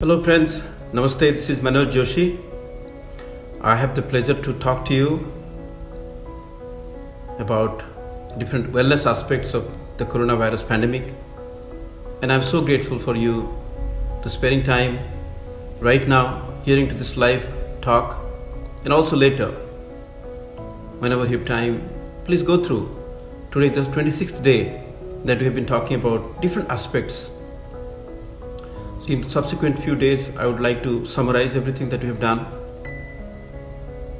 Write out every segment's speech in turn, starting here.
Hello friends, Namaste, this is Manoj Joshi. I have the pleasure to talk to you about different wellness aspects of the coronavirus pandemic. And I'm so grateful for you to sparing time right now, hearing to this live talk, and also later, whenever you have time, please go through. Today is the 26th day that we have been talking about different aspects. In the subsequent few days, I would like to summarize everything that we have done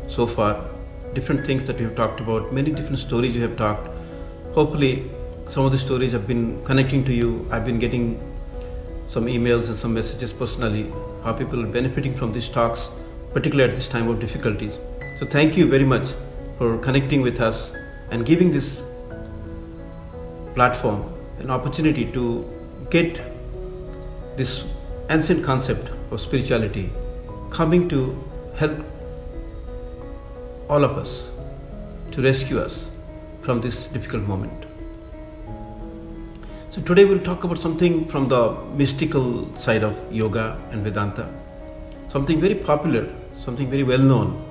so far, different things that we have talked about, many different stories we have talked. Hopefully, some of the stories have been connecting to you. I've been getting some emails and some messages personally, how people are benefiting from these talks, particularly at this time of difficulties. So thank you very much for connecting with us and giving this platform an opportunity to get this ancient concept of spirituality coming to help all of us, to rescue us from this difficult moment. So today we'll talk about something from the mystical side of yoga and Vedanta, something very popular, something very well known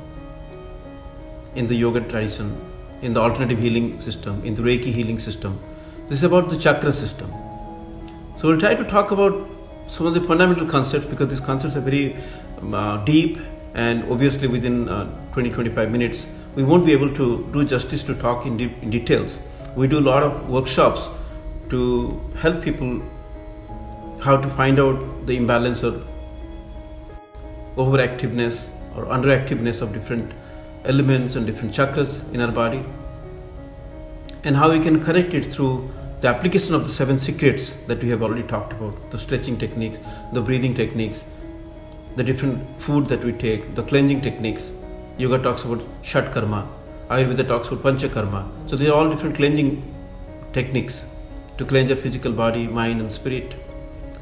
in the yoga tradition, in the alternative healing system, in the Reiki healing system. This is about the chakra system. So we'll try to talk about some of the fundamental concepts, because these concepts are very deep, and obviously within 20-25 minutes we won't be able to do justice to talk in details. We do a lot of workshops to help people how to find out the imbalance or overactiveness or underactiveness of different elements and different chakras in our body, and how we can correct it through the application of the 7 secrets that we have already talked about, the stretching techniques, the breathing techniques, the different food that we take, the cleansing techniques. Yoga talks about Shat Karma, Ayurveda talks about Pancha Karma. So they are all different cleansing techniques to cleanse your physical body, mind and spirit.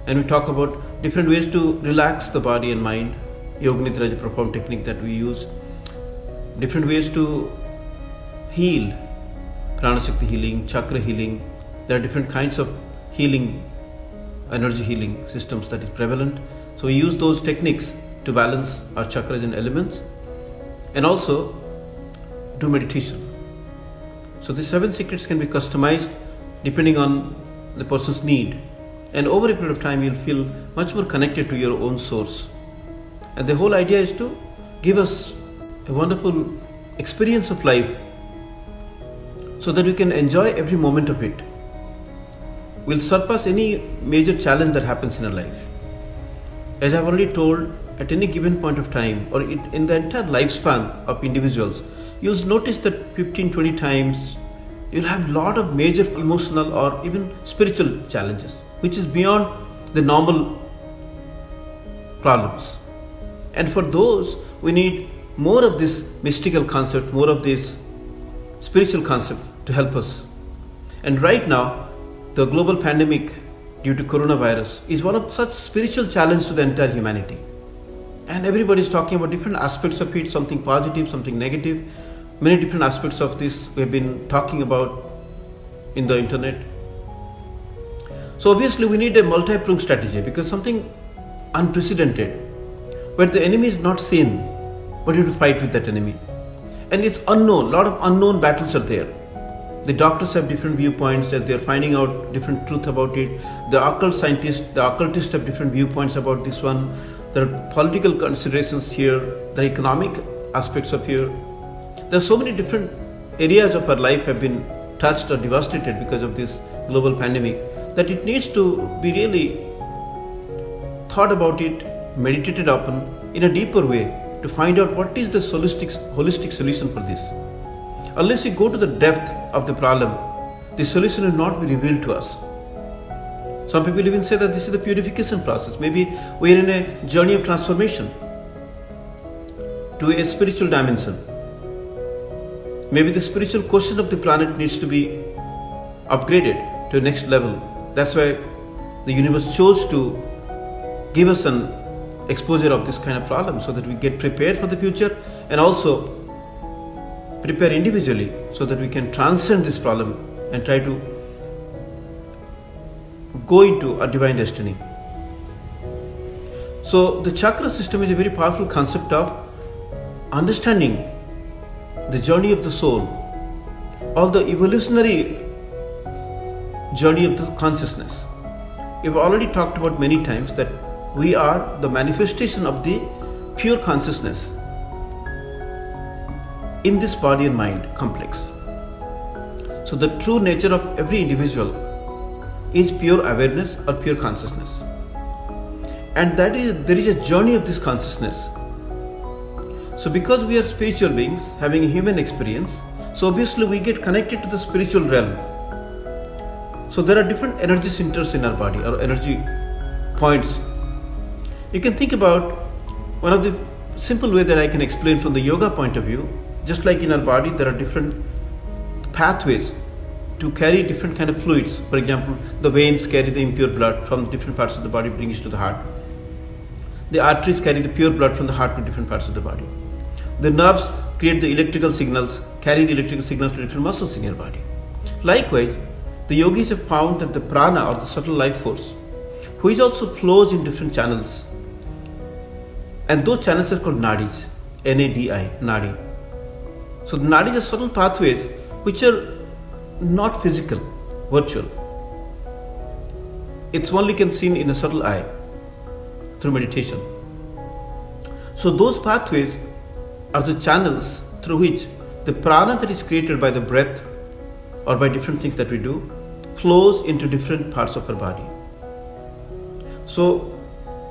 And we talk about different ways to relax the body and mind. Yoga Nidra is a profound technique that we use. Different ways to heal, Prana Shakti healing, chakra healing. There are different kinds of healing, energy healing systems that is prevalent. So we use those techniques to balance our chakras and elements, and also do meditation. So these 7 secrets can be customized depending on the person's need. And over a period of time, you'll feel much more connected to your own source. And the whole idea is to give us a wonderful experience of life so that we can enjoy every moment of it. We'll surpass any major challenge that happens in our life. As I've already told, at any given point of time or in the entire lifespan of individuals, you'll notice that 15-20 times you'll have a lot of major emotional or even spiritual challenges, which is beyond the normal problems. And for those, we need more of this mystical concept, more of this spiritual concept to help us. And right now, the global pandemic due to coronavirus is one of such spiritual challenge to the entire humanity. And everybody is talking about different aspects of it, something positive, something negative. Many different aspects of this we have been talking about in the internet. So obviously we need a multi-pronged strategy, because something unprecedented, where the enemy is not seen, but you have to fight with that enemy. And it's unknown, a lot of unknown battles are there. The doctors have different viewpoints, that they are finding out different truth about it. The occult scientists, the occultists have different viewpoints about this one. There are political considerations here, the economic aspects of here. There are so many different areas of our life have been touched or devastated because of this global pandemic, that it needs to be really thought about it, meditated upon in a deeper way, to find out what is the holistic solution for this. Unless we go to the depth of the problem, the solution will not be revealed to us. Some people even say that this is the purification process. Maybe we are in a journey of transformation to a spiritual dimension. Maybe the spiritual quotient of the planet needs to be upgraded to the next level. That's why the universe chose to give us an exposure of this kind of problem, so that we get prepared for the future, and also prepare individually so that we can transcend this problem and try to go into a divine destiny. So the chakra system is a very powerful concept of understanding the journey of the soul, or the evolutionary journey of the consciousness. We've already talked about many times that we are the manifestation of the pure consciousness in this body and mind complex. So the true nature of every individual is pure awareness or pure consciousness. And there is a journey of this consciousness. So because we are spiritual beings having a human experience, so obviously we get connected to the spiritual realm. So there are different energy centers in our body, or energy points. You can think about one of the simple way that I can explain from the yoga point of view. Just like in our body, there are different pathways to carry different kind of fluids. For example, the veins carry the impure blood from different parts of the body, brings it to the heart. The arteries carry the pure blood from the heart to different parts of the body. The nerves create the electrical signals, carry the electrical signals to different muscles in your body. Likewise, the yogis have found that the prana, or the subtle life force, which also flows in different channels, and those channels are called nadis, N-A-D-I, nadi. So the nadis are subtle pathways which are not physical, virtual. It's only can seen in a subtle eye through meditation. So those pathways are the channels through which the prana that is created by the breath or by different things that we do flows into different parts of our body. So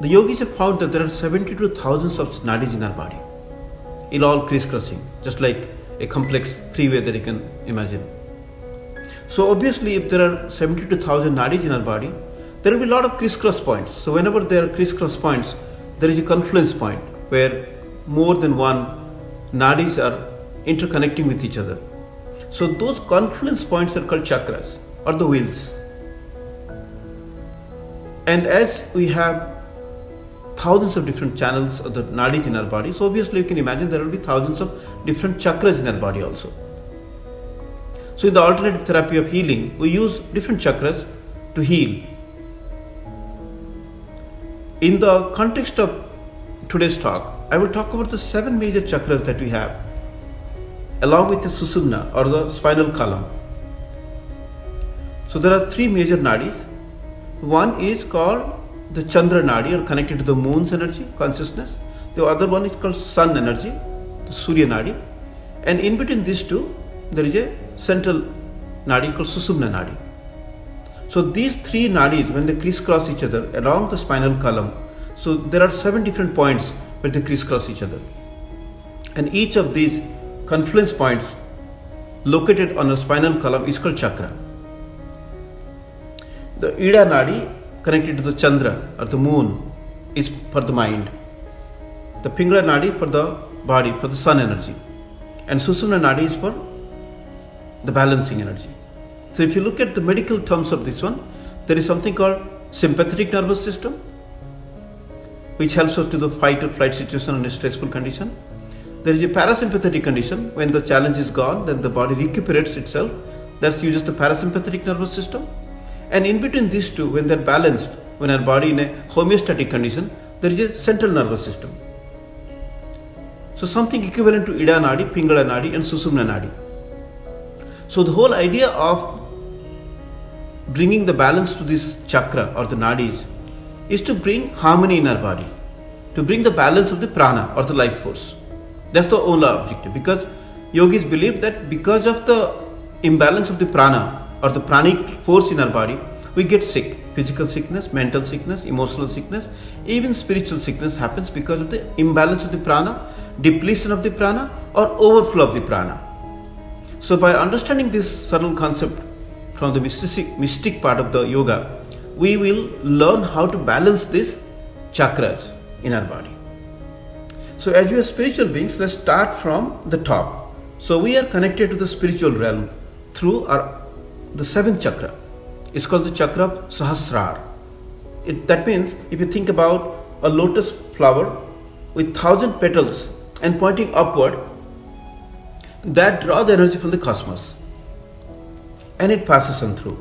the yogis have found that there are 72,000 of nadis in our body, in all crisscrossing, just like a complex freeway that you can imagine. So obviously, if there are 72,000 nadis in our body, there will be a lot of crisscross points. So whenever there are crisscross points, there is a confluence point where more than one nadis are interconnecting with each other. So those confluence points are called chakras, or the wheels. And as we have thousands of different channels of the nadis in our body, so obviously you can imagine there will be thousands of different chakras in our body also. So in the alternative therapy of healing, we use different chakras to heal. In the context of today's talk, I will talk about the 7 major chakras that we have, along with the Sushumna, or the spinal column. So there are 3 major nadis. One is called the Chandra Nadi, or connected to the moon's energy, consciousness. The other one is called sun energy, the Surya Nadi. And in between these two, there is a central Nadi called Sushumna Nadi. So these 3 nadis, when they crisscross each other along the spinal column, so there are 7 different points where they crisscross each other. And each of these confluence points located on a spinal column is called chakra. The Ida Nadi, connected to the Chandra, or the moon, is for the mind. The Pingala Nadi for the body, for the sun energy. And Sushumna Nadi is for the balancing energy. So if you look at the medical terms of this one, there is something called sympathetic nervous system, which helps us to the fight or flight situation in a stressful condition. There is a parasympathetic condition. When the challenge is gone, then the body recuperates itself. That uses the parasympathetic nervous system. And in between these two, when they are balanced, when our body in a homeostatic condition, there is a central nervous system. So something equivalent to Ida Nadi, Pingala Nadi, and Sushumna Nadi. So the whole idea of bringing the balance to this chakra, or the nadis, is to bring harmony in our body, to bring the balance of the prana, or the life force. That's the only objective, because yogis believe that because of the imbalance of the prana, or the pranic force in our body, we get sick. Physical sickness, mental sickness, emotional sickness, even spiritual sickness happens because of the imbalance of the prana, depletion of the prana, or overflow of the prana. So by understanding this subtle concept from the mystic part of the yoga, we will learn how to balance these chakras in our body. So as we are spiritual beings, let's start from the top. So we are connected to the spiritual realm through the 7th chakra. It's called the chakra of Sahasrara. That means if you think about a lotus flower with 1,000 petals and pointing upward, that draw the energy from the cosmos, and it passes on through.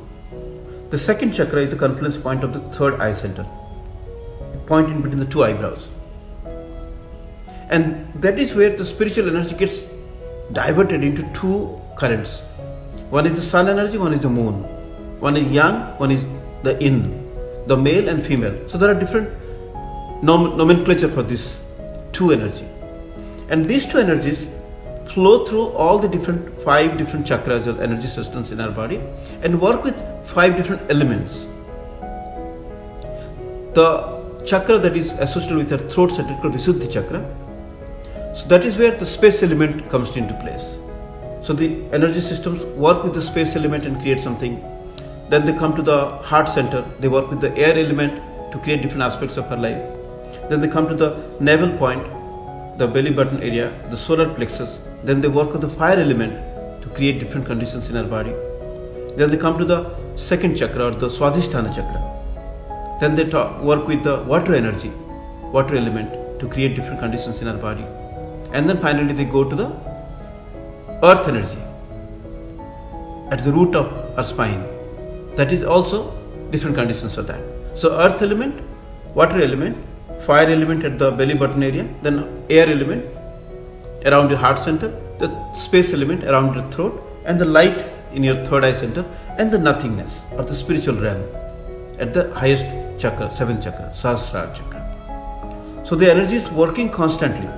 The 2nd chakra is the confluence point of the 3rd eye center. It point in between the two eyebrows. And that is where the spiritual energy gets diverted into two currents. One is the sun energy, one is the moon. One is yang, one is the yin, the male and female. So there are different nomenclature for this two energy. And these two energies flow through all the five different chakras or energy systems in our body and work with five different elements. The chakra that is associated with our throat center called Visuddhi chakra. So that is where the space element comes into place. So the energy systems work with the space element and create something. Then they come to the heart center, they work with the air element to create different aspects of our life. Then they come to the navel point, the belly button area, the solar plexus. Then they work with the fire element to create different conditions in our body. Then they come to the second chakra or the Swadhisthana chakra. Then they work with the water energy, water element to create different conditions in our body. And then finally they go to the earth energy at the root of our spine. That is also different conditions of that. So earth element, water element, fire element at the belly button area, then air element around your heart center, the space element around your throat, and the light in your third eye center, and the nothingness or the spiritual realm at the highest chakra, seventh chakra, Sahasrara chakra. So the energy is working constantly.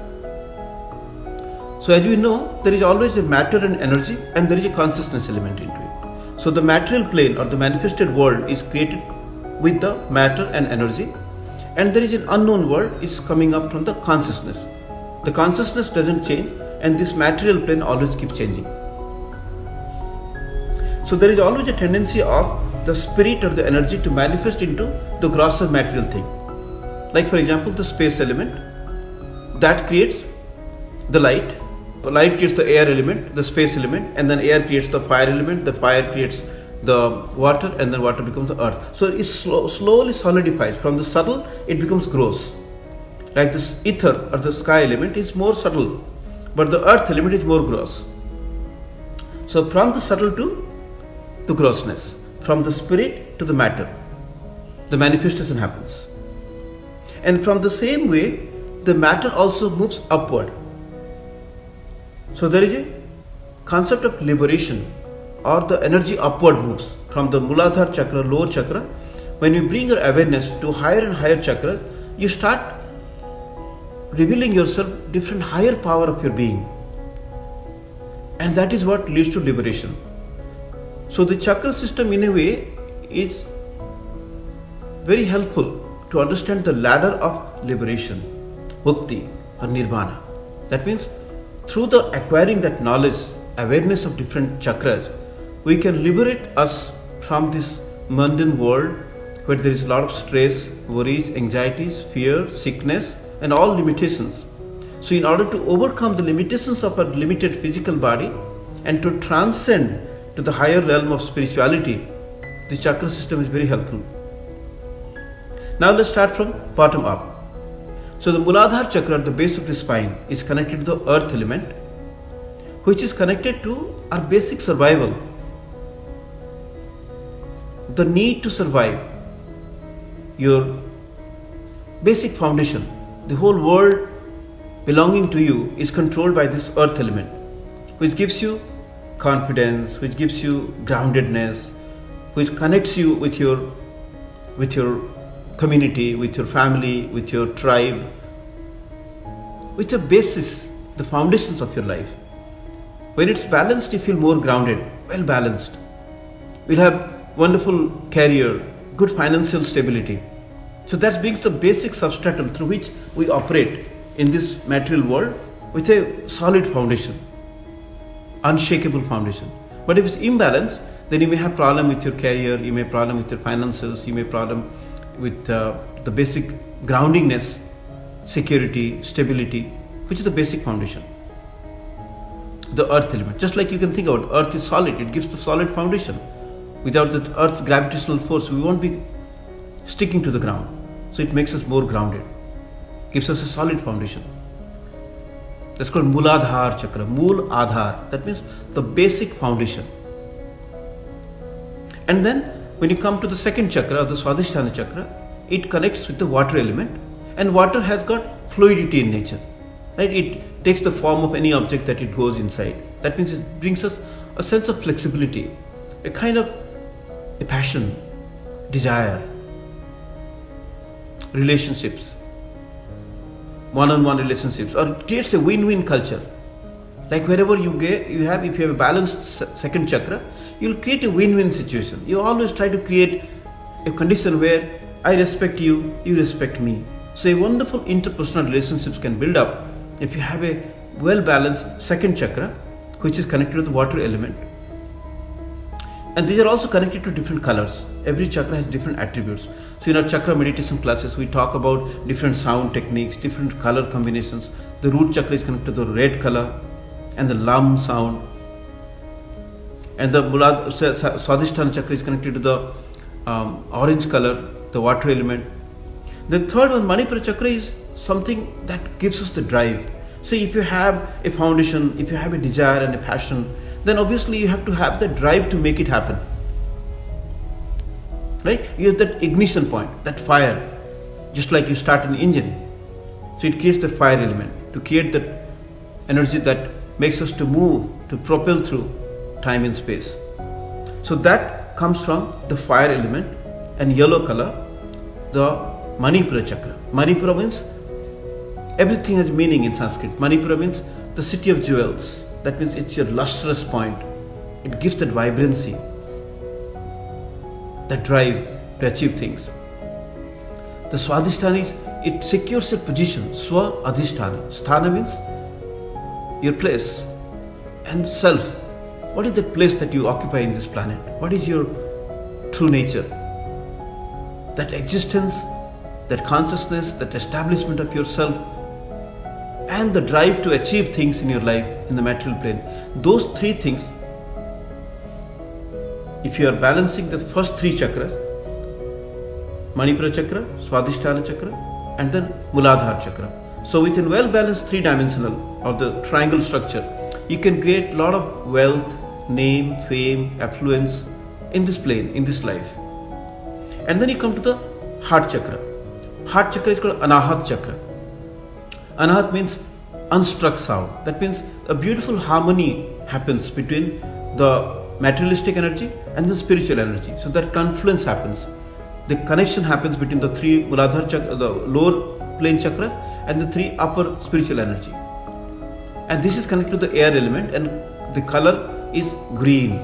So as we know, there is always a matter and energy, and there is a consciousness element into it. So the material plane or the manifested world is created with the matter and energy, and there is an unknown world is coming up from the consciousness. The consciousness doesn't change, and this material plane always keeps changing. So there is always a tendency of the spirit or the energy to manifest into the grosser material thing. Like for example, the space element that creates the light. The light creates the air element, the space element, and then air creates the fire element, the fire creates the water, and then water becomes the earth. So it slowly solidifies. From the subtle, it becomes gross. Like this ether or the sky element is more subtle, but the earth element is more gross. So from the subtle to the grossness, from the spirit to the matter, the manifestation happens. And from the same way, the matter also moves upward. So there is a concept of liberation, or the energy upward moves from the Muladhara chakra, lower chakra. When you bring your awareness to higher and higher chakras, you start revealing yourself different higher power of your being. And that is what leads to liberation. So the chakra system in a way is very helpful to understand the ladder of liberation, mukti or nirvana. That means through the acquiring that knowledge, awareness of different chakras, we can liberate us from this mundane world where there is a lot of stress, worries, anxieties, fear, sickness, and all limitations. So in order to overcome the limitations of our limited physical body and to transcend to the higher realm of spirituality, the chakra system is very helpful. Now let's start from bottom up. So the Muladhara chakra at the base of the spine is connected to the earth element, which is connected to our basic survival. The need to survive, your basic foundation. The whole world belonging to you is controlled by this earth element, which gives you confidence, which gives you groundedness, which connects you with your community, with your family, with your tribe, with your basis, the foundations of your life. When it's balanced, you feel more grounded, well balanced. We'll have wonderful career, good financial stability. So that brings the basic substratum through which we operate in this material world with a solid foundation, unshakable foundation. But if it's imbalanced, then you may have problem with your career, you may have problem with your finances, you may have problem with the basic groundingness, security, stability, which is the basic foundation. The earth element. Just like you can think about earth is solid, it gives the solid foundation. Without the earth's gravitational force, we won't be sticking to the ground. So it makes us more grounded, gives us a solid foundation. That's called Muladhara chakra, Mool Adhar. That means the basic foundation. And then when you come to the second chakra, the Swadhisthana chakra, it connects with the water element, and water has got fluidity in nature, right? It takes the form of any object that it goes inside. That means it brings us a sense of flexibility, a kind of a passion, desire, relationships, one-on-one relationships, or it creates a win-win culture. Like wherever if you have a balanced second chakra, you'll create a win-win situation. You always try to create a condition where I respect you, you respect me. So a wonderful interpersonal relationships can build up if you have a well-balanced second chakra, which is connected to the water element. And these are also connected to different colors. Every chakra has different attributes. So in our chakra meditation classes, we talk about different sound techniques, different color combinations. The root chakra is connected to the red color and the lam sound. And the Swadhisthana chakra is connected to the orange color, the water element. The third one, Manipura chakra, is something that gives us the drive. See, if you have a foundation, if you have a desire and a passion, then obviously you have to have the drive to make it happen. Right? You have that ignition point, that fire, just like you start an engine. So it creates the fire element, to create that energy that makes us to move, to propel through time and space. So that comes from the fire element, and yellow color, the Manipura chakra. Manipura means everything has meaning in Sanskrit. Manipura means the city of jewels. That means it's your lustrous point. It gives that vibrancy, that drive to achieve things. The Swadhisthana is, it secures a position. Swa Adhisthana. Sthana means your place and self. What is that place that you occupy in this planet? What is your true nature? That existence, that consciousness, that establishment of yourself, and the drive to achieve things in your life in the material plane. Those three things, if you are balancing the first three chakras, Manipura chakra, Swadhisthana chakra, and then Muladhara chakra. So within well-balanced three-dimensional or the triangle structure, you can create a lot of wealth, name, fame, affluence in this plane, in this life. And then you come to the heart chakra. Heart chakra is called Anahat chakra. Anahat means unstruck sound. That means a beautiful harmony happens between the materialistic energy and the spiritual energy. So that confluence happens. The connection happens between the three Muladhara chakra, the lower plane chakra, and the three upper spiritual energy. And this is connected to the air element, and the color is green.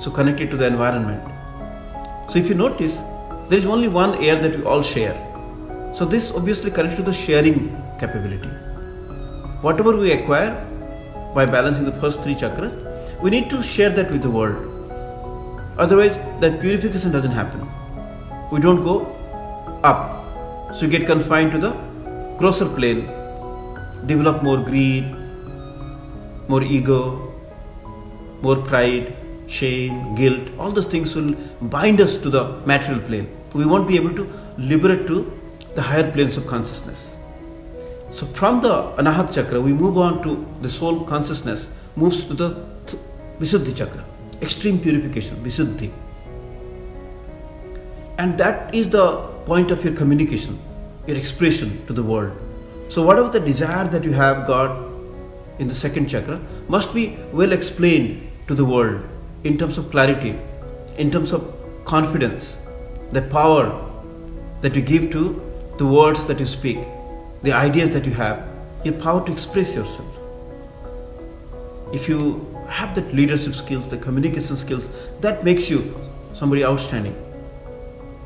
So connected to the environment. So if you notice, there is only one air that we all share. So this obviously connects to the sharing capability. Whatever we acquire by balancing the first three chakras, we need to share that with the world. Otherwise, that purification doesn't happen. We don't go up. So you get confined to the grosser plane, develop more greed, more ego, more pride, shame, guilt. All those things will bind us to the material plane. We won't be able to liberate to the higher planes of consciousness. So from the Anahat chakra, we move on to the soul consciousness, moves to the Visuddhi chakra, extreme purification, Visuddhi. And that is the point of your communication, your expression to the world. So whatever the desire that you have got in the second chakra must be well explained to the world in terms of clarity, in terms of confidence, the power that you give to the words that you speak, the ideas that you have, your power to express yourself. If you have that leadership skills, the communication skills, that makes you somebody outstanding.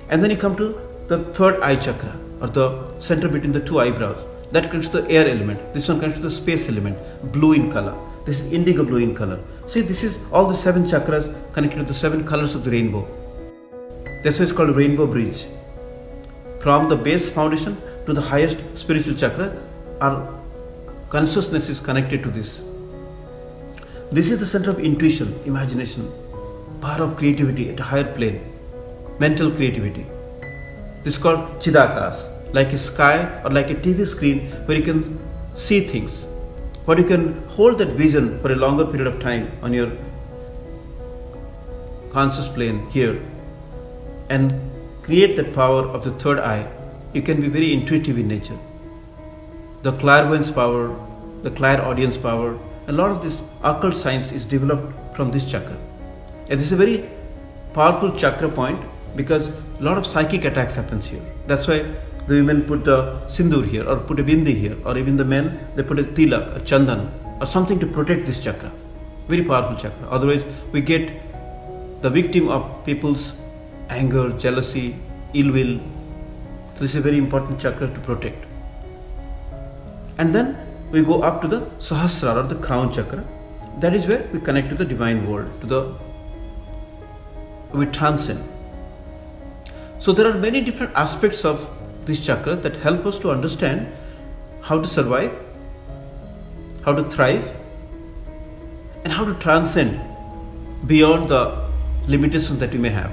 And then you come to the third eye chakra, or the center between the two eyebrows. That connects to the air element. This one connects to the space element, blue in color. This is indigo blue in color. See, this is all the seven chakras connected to the seven colors of the rainbow. That's why it's called rainbow bridge. From the base foundation to the highest spiritual chakra, our consciousness is connected to this. This is the center of intuition, imagination, power of creativity at a higher plane, mental creativity. This is called Chidakas, like a sky or like a TV screen where you can see things, but you can hold that vision for a longer period of time on your conscious plane here and create that power of the third eye, you can be very intuitive in nature. The clairvoyance power, the clairaudience power, a lot of this occult science is developed from this chakra. And this is a very powerful chakra point because a lot of psychic attacks happens here. That's why the women put a sindoor here or put a bindi here, or even the men, they put a tilak, a chandan, or something to protect this chakra. Very powerful chakra. Otherwise, we get the victim of people's anger, jealousy, ill will. So this is a very important chakra to protect. And then we go up to the Sahasrara or the crown chakra. That is where we connect to the divine world, we transcend. So there are many different aspects of this chakra that help us to understand how to survive, how to thrive, and how to transcend beyond the limitations that we may have.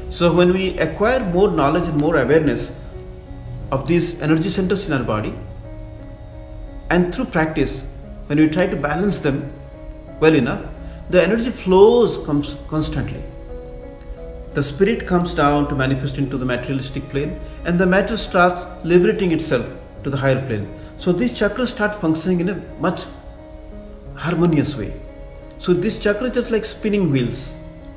So when we acquire more knowledge and more awareness of these energy centers in our body, and through practice, when we try to balance them well enough, the energy flows constantly. The spirit comes down to manifest into the materialistic plane, and the matter starts liberating itself to the higher plane. So these chakras start functioning in a much harmonious way. So this chakra is just like spinning wheels,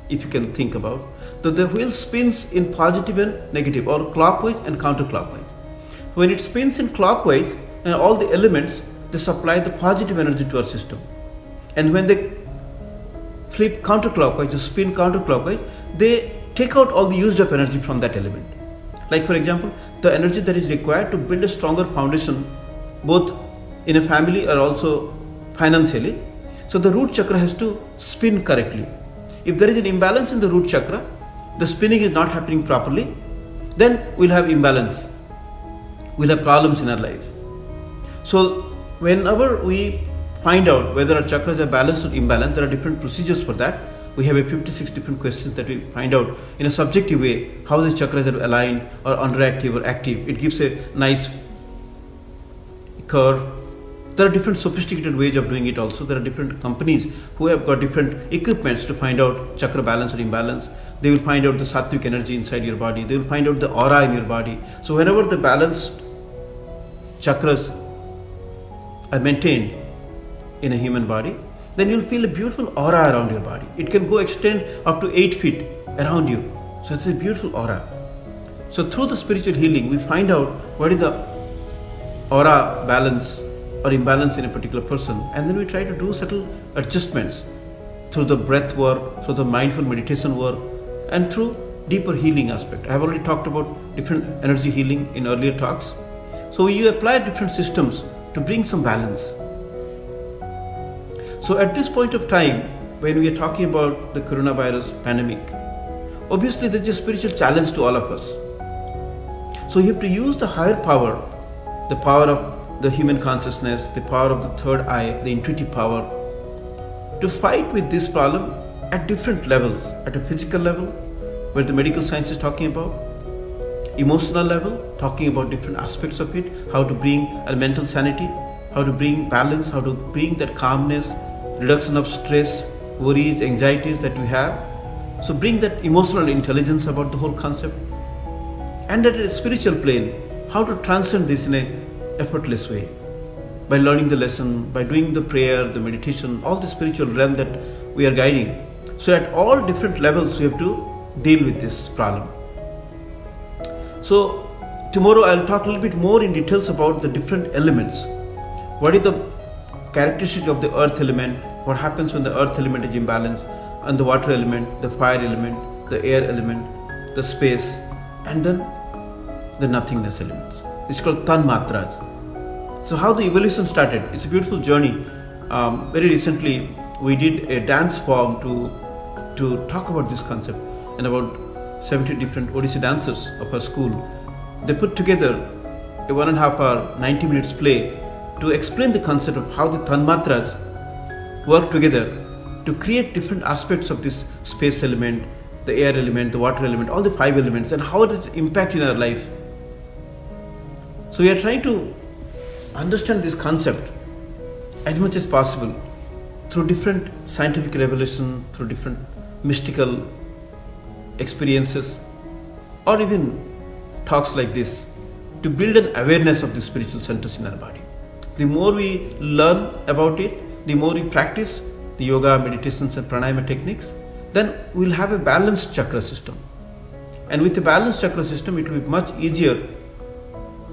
if you can think about. So the wheel spins in positive and negative, or clockwise and counterclockwise. When it spins in clockwise, and all the elements, they supply the positive energy to our system. And when they flip counterclockwise, they spin counterclockwise, they take out all the used up energy from that element. Like for example, the energy that is required to build a stronger foundation, both in a family or also financially. So the root chakra has to spin correctly. If there is an imbalance in the root chakra, the spinning is not happening properly, then we'll have imbalance. We'll have problems in our life. So whenever we find out whether our chakras are balanced or imbalanced, there are different procedures for that. We have 56 different questions that we find out in a subjective way how these chakras are aligned or underactive or active. It gives a nice curve. There are different sophisticated ways of doing it also. There are different companies who have got different equipments to find out chakra balance or imbalance. They will find out the sattvic energy inside your body. They will find out the aura in your body. So whenever the balanced chakras are maintained in a human body, then you'll feel a beautiful aura around your body. It can go extend up to 8 feet around you. So it's a beautiful aura. So through the spiritual healing, we find out what is the aura balance or imbalance in a particular person, and then we try to do subtle adjustments through the breath work, through the mindful meditation work, and through deeper healing aspect. I have already talked about different energy healing in earlier talks. So you apply different systems to bring some balance. So at this point of time, when we are talking about the coronavirus pandemic, obviously there is a spiritual challenge to all of us. So you have to use the higher power, the power of the human consciousness, the power of the third eye, the intuitive power, to fight with this problem at different levels. At a physical level, where the medical science is talking about, emotional level, talking about different aspects of it, how to bring a mental sanity, how to bring balance, how to bring that calmness, reduction of stress, worries, anxieties that we have. So bring that emotional intelligence about the whole concept. And at a spiritual plane, how to transcend this in a effortless way, by learning the lesson, by doing the prayer, the meditation, all the spiritual realm that we are guiding. So at all different levels we have to deal with this problem. So tomorrow I'll talk a little bit more in details about the different elements. What is the characteristic of the earth element, what happens when the earth element is imbalanced, and the water element, the fire element, the air element, the space, and then the nothingness elements. It's called Tanmatras. So how the evolution started, it's a beautiful journey. Very recently we did a dance form to talk about this concept, and about 70 different Odissi dancers of our school, they put together a 1.5 hour, 90 minutes play to explain the concept of how the Tanmatras work together to create different aspects of this space element, the air element, the water element, all the 5 elements, and how does it impact in our life. So we are trying to understand this concept as much as possible through different scientific revelation, through different mystical experiences, or even talks like this to build an awareness of the spiritual centers in our body. The more we learn about it, the more we practice the yoga, meditations, and pranayama techniques, then we'll have a balanced chakra system. And with a balanced chakra system, it will be much easier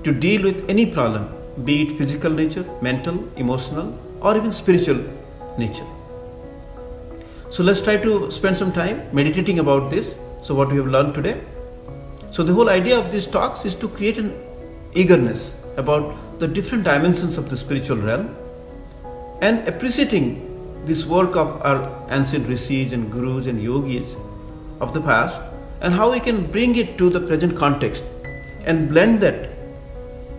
to deal with any problem, be it physical nature, mental, emotional, or even spiritual nature. So let's try to spend some time meditating about this. So what we have learned today. So the whole idea of these talks is to create an eagerness about the different dimensions of the spiritual realm and appreciating this work of our ancient rishis and gurus and yogis of the past, and how we can bring it to the present context and blend that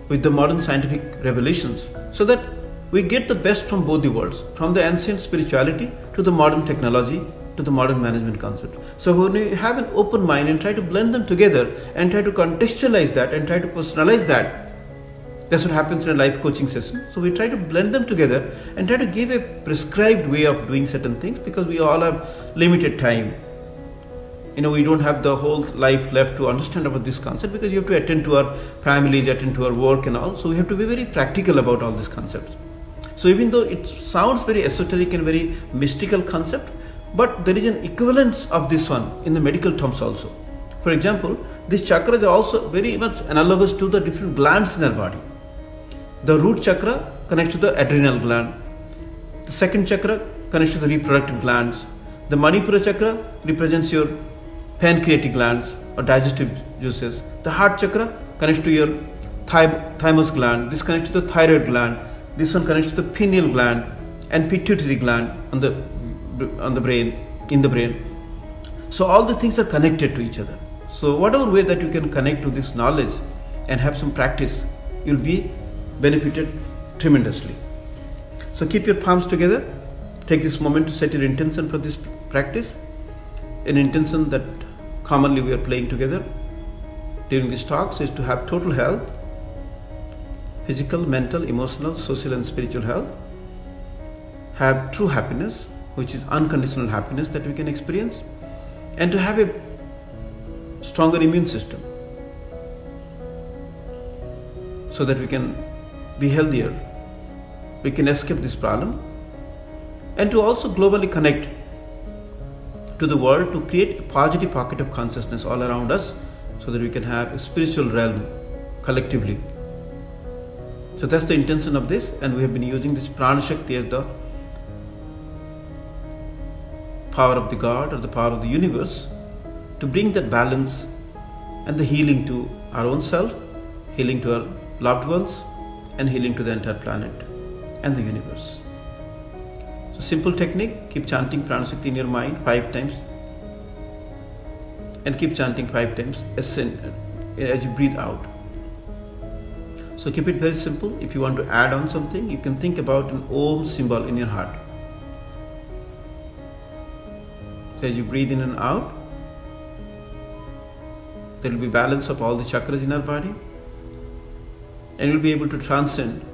with the modern scientific revelations, so that we get the best from both the worlds, from the ancient spirituality to the modern technology to the modern management concept. So when we have an open mind and try to blend them together and try to contextualize that and try to personalize that, that's what happens in a life coaching session. So we try to blend them together and try to give a prescribed way of doing certain things, because we all have limited time. We don't have the whole life left to understand about this concept, because you have to attend to our families, attend to our work and all. So we have to be very practical about all these concepts. So even though it sounds very esoteric and very mystical concept, but there is an equivalence of this one in the medical terms also. For example, these chakras are also very much analogous to the different glands in our body. The root chakra connects to the adrenal gland. The second chakra connects to the reproductive glands. The Manipura chakra represents your pancreatic glands or digestive juices. The heart chakra connects to your thymus gland. This connects to the thyroid gland. This one connects to the pineal gland and pituitary gland on the brain, in the brain. So all the things are connected to each other. So whatever way that you can connect to this knowledge and have some practice, you'll be benefited tremendously. So keep your palms together. Take this moment to set your intention for this practice. An intention that commonly we are playing together during these talks is to have total health, physical, mental, emotional, social and spiritual health, have true happiness, which is unconditional happiness that we can experience, and to have a stronger immune system so that we can be healthier, we can escape this problem, and to also globally connect to the world to create a positive pocket of consciousness all around us, so that we can have a spiritual realm collectively. So that's the intention of this, and we have been using this Prana Shakti as the power of the God or the power of the universe to bring that balance and the healing to our own self, healing to our loved ones, and healing to the entire planet and the universe. So simple technique, keep chanting Prana Shakti in your mind 5 times and keep chanting 5 times as you breathe out. So keep it very simple. If you want to add on something, you can think about an Om symbol in your heart. So as you breathe in and out, there will be balance of all the chakras in our body, and you will be able to transcend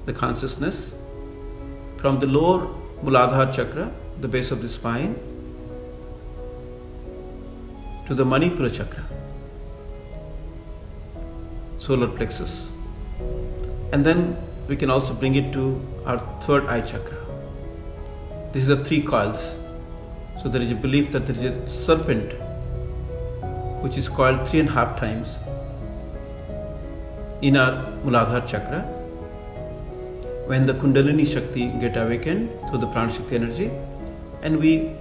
the consciousness from the lower Muladhara chakra, the base of the spine, to the Manipura chakra, solar plexus. And then we can also bring it to our third eye chakra. This is the 3 coils. So there is a belief that there is a serpent which is coiled 3.5 times in our Muladhara chakra. When the Kundalini Shakti get awakened through the Prana Shakti energy, and we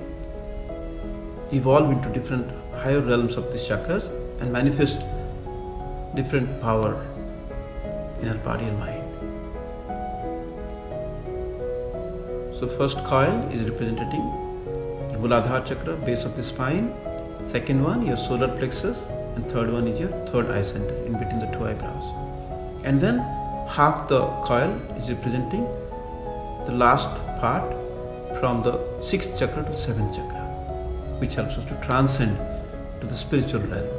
evolve into different higher realms of these chakras and manifest different power in our body and mind. So first coil is representing the Muladhara chakra, base of the spine. Second one, your solar plexus, and third one is your third eye center, in between the 2 eyebrows. And then half the coil is representing the last part from the 6th chakra to 7th chakra, which helps us to transcend to the spiritual realm.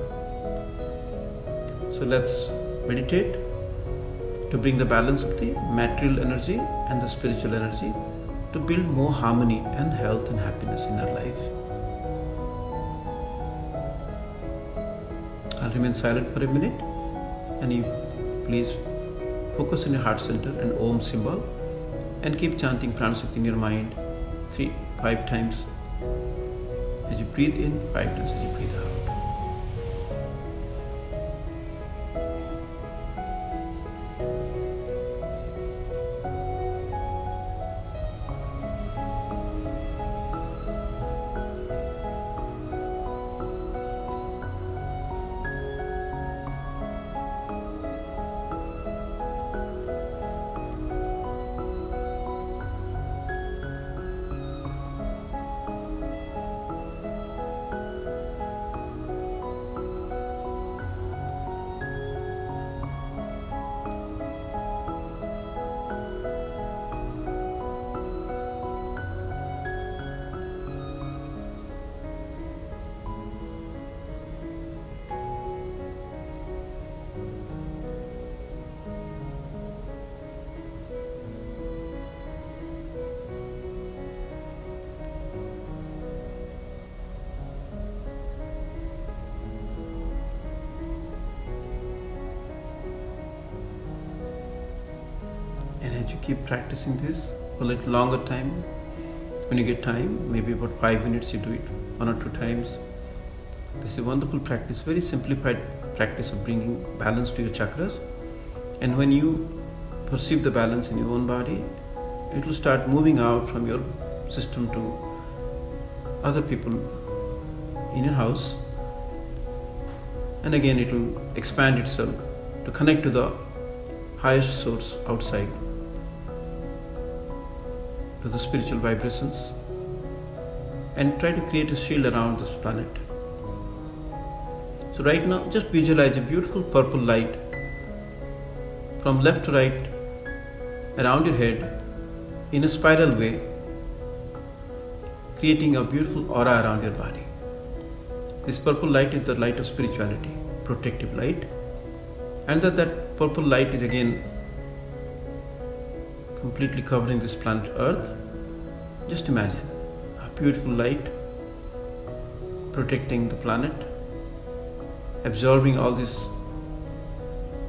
So let's meditate to bring the balance of the material energy and the spiritual energy to build more harmony and health and happiness in our life. remain silent for a minute, and you please focus in your heart center and Om symbol, and keep chanting Pranashakti in your mind 5 times as you breathe in, 5 times as you breathe out. And as you keep practicing this for a little longer time, when you get time, maybe about 5 minutes, you do it 1 or 2 times. This is a wonderful practice, very simplified practice of bringing balance to your chakras. And when you perceive the balance in your own body, it will start moving out from your system to other people in your house. And again, it will expand itself to connect to the highest source outside, to the spiritual vibrations, and try to create a shield around this planet. So right now, just visualize a beautiful purple light from left to right around your head in a spiral way, creating a beautiful aura around your body. This purple light is the light of spirituality, protective light, and that purple light is again completely covering this planet Earth. Just imagine a beautiful light protecting the planet, absorbing all this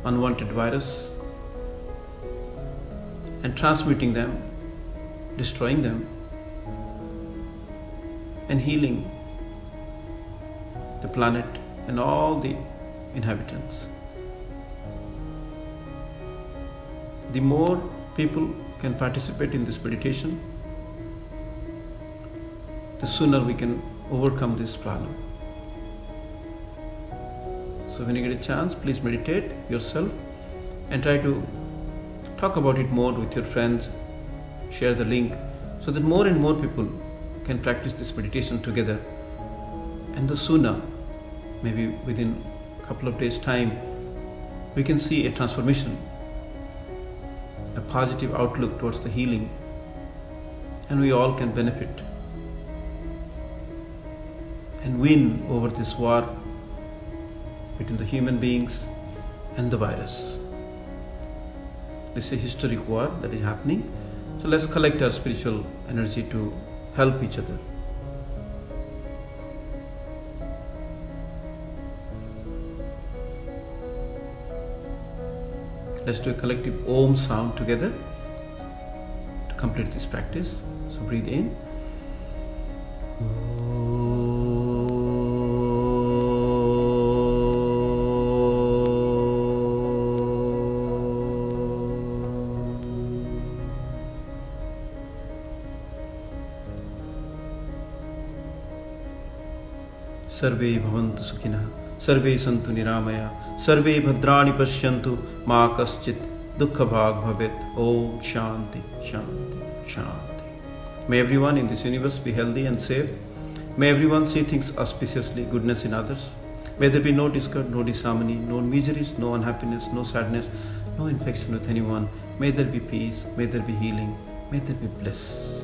unwanted virus and transmitting them, destroying them, and healing the planet and all the inhabitants. The more people can participate in this meditation, the sooner we can overcome this problem. So when you get a chance, please meditate yourself and try to talk about it more with your friends, share the link so that more and more people can practice this meditation together. And the sooner, maybe within a couple of days' time, we can see a transformation, a positive outlook towards the healing, and we all can benefit and win over this war between the human beings and the virus. This is a historic war that is happening, so let's collect our spiritual energy to help each other. Let's do a collective Om sound together to complete this practice. So breathe in. सर्वे भवन्तु सुखिनः, सर्वे सन्तु निरामया, सर्वे भद्राणि पश्यन्तु, मा कश्चित् दुःखभाग् भवेत्. Om Shanti, Shanti, Shanti. May everyone in this universe be healthy and safe. May everyone see things auspiciously, goodness in others. May there be no discord, no disharmony, no miseries, no unhappiness, no sadness, no infection with anyone. May there be peace, may there be healing, may there be bliss.